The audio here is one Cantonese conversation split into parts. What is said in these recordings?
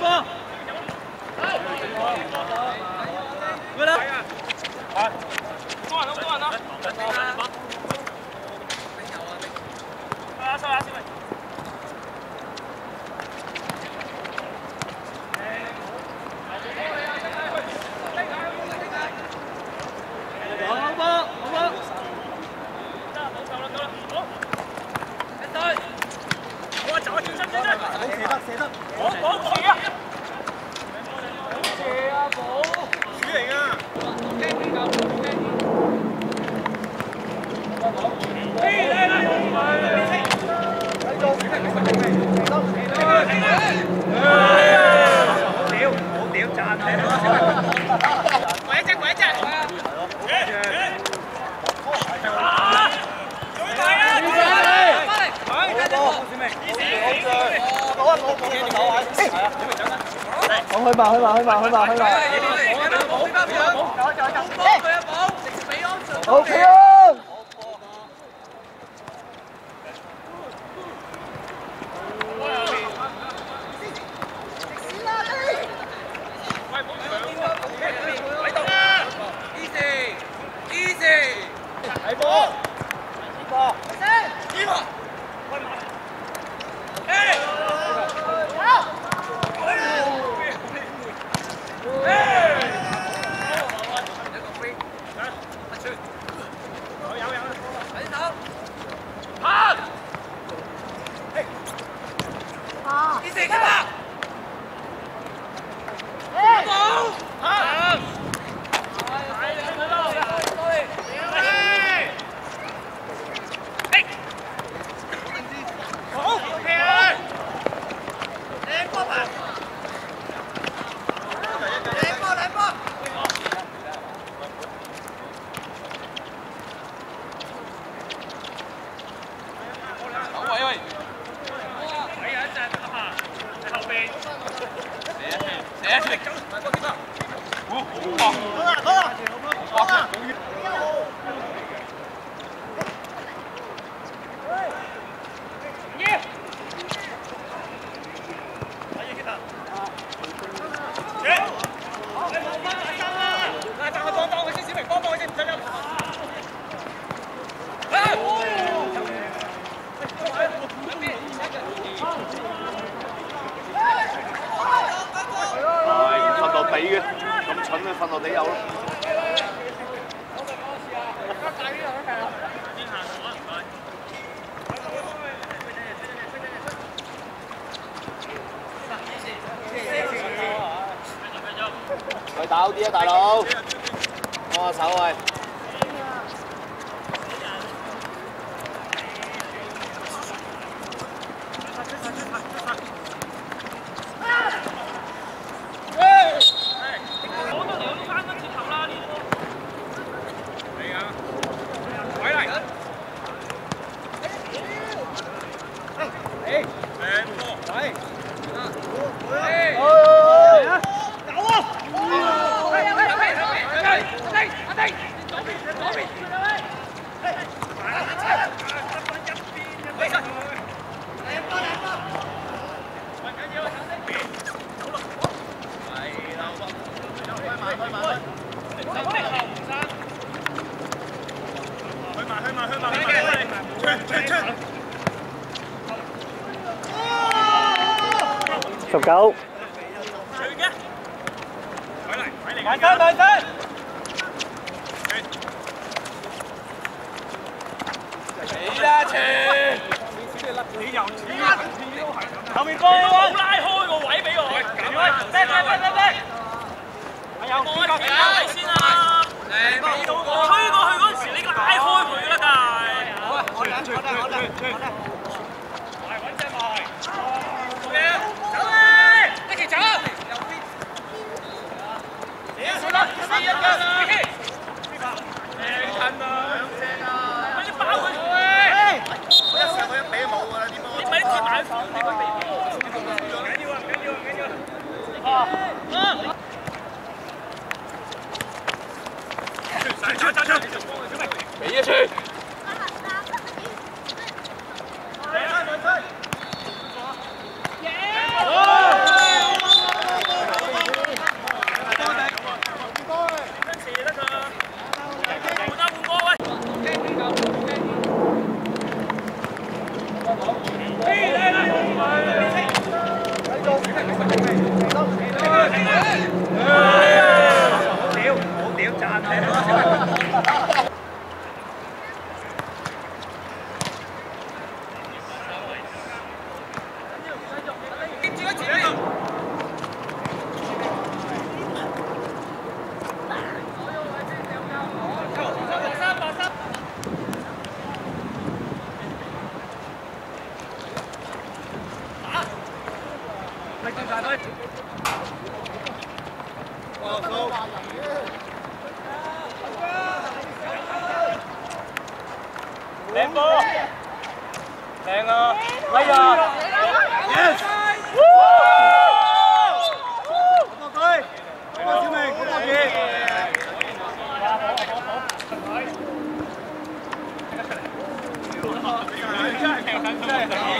波。過啦。多人啦。收下先喂。好波，好波。得，冇夠啦，好。一隊。我走啊，小心，小心。射得。好，射啊！射啊，寶。主嚟㗎。去吧。OK 啊！佢打好啲啊，大佬！幫下手喂。19。埋身！死啦！前！你又後面波拉開個位俾我。逼！係有邊先啊？推過去嗰陣時，你拉開佢啦，但好啊！好啦！穩陣埋。好嘢！走啊！一齊走！4-1㗎！近啊！快啲包佢！我一上佢一比冇㗎啦，啲波。你咪貼埋佢，你個鼻邊。唔緊要啊！俾一傳。靚波，靚啊！哎呀 ，yes， 過佢，小明，過佢。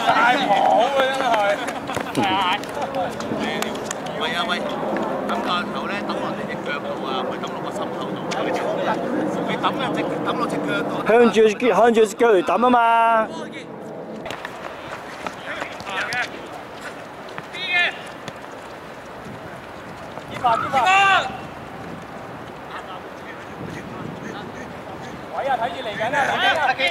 太好啊！真係。喂啊喂，抌個頭咧抌落你隻腳度啊，唔係抌落個心口度。你抌落隻腳度。向住隻腳嚟抌啊嘛。位啊，睇住嚟緊啦，嚟緊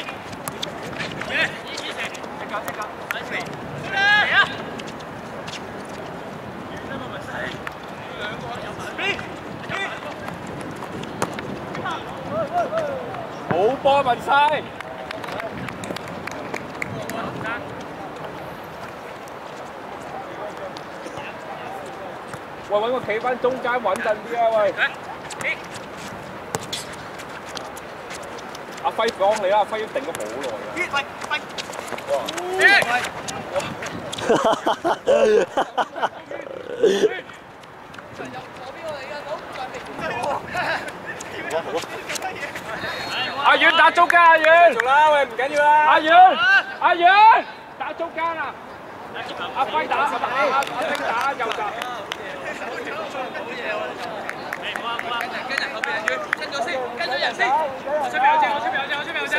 啦！好波文西，喂，揾個企翻中間穩陣啲啊！喂，阿輝幫你啦，阿輝定咗好耐啦。阿遠打中間，阿遠。做啦，喂，唔緊要啦。阿遠打中間啊！阿輝打，阿星打右閘。跟人後邊人遠，跟咗先，跟咗人先。我出邊有隻，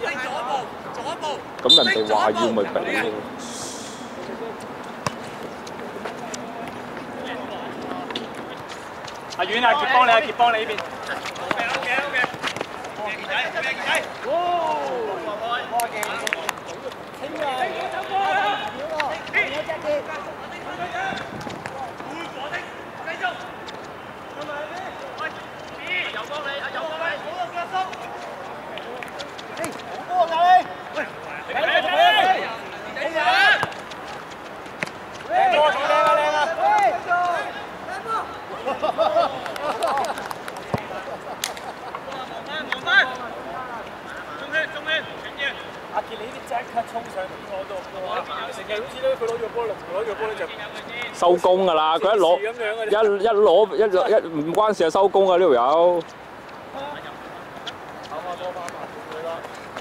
記左一步。咁人哋話要咪俾咯。阿遠啊，傑幫你啊，傑幫你呢邊。OK。健仔。阿傑，你呢啲即刻衝上邊嗰度，成日好似咧，佢攞住個波咧就收工㗎啦！佢一唔關事就收工啊！呢條友。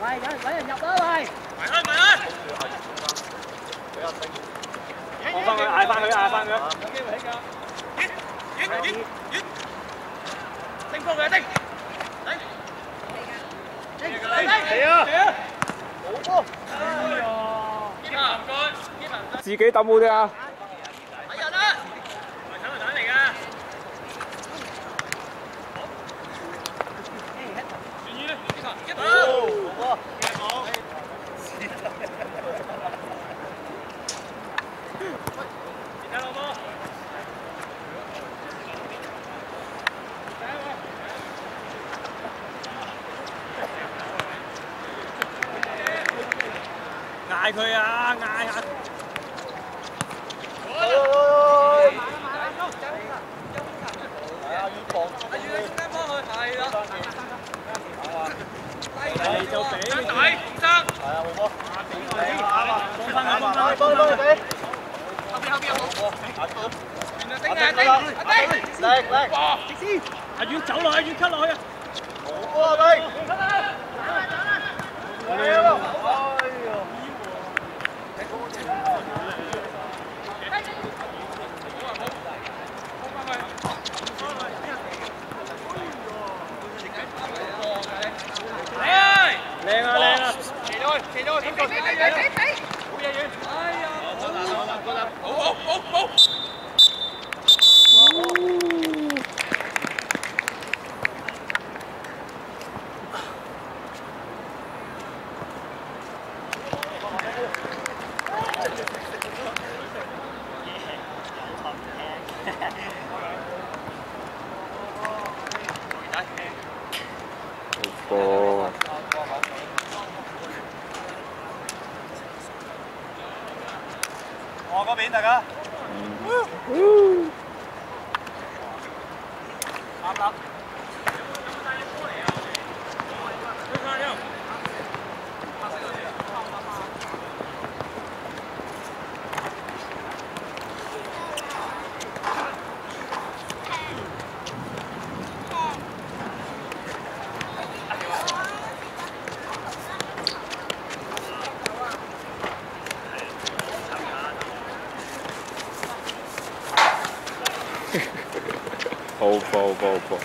喂，揾人入啦！喂，埋去！嗌翻佢！有機會起㗎！遠！升波佢升！嚟啊！好波！自己抌好啲啊！睇人啦！係搶嚟㗎！願意咧？好！睇老波！嗌佢啊！嗌下！嚟就俾，生仔，生。係啊，冇波。幫佢俾。後邊好。叻！哇！阿遠走落去，阿遠 cut 落去啊！好波啊，俾。哎呀！靚啊！騎咗去，好嘢遠！哎呀！好！我嗰邊大家。啱啦。好。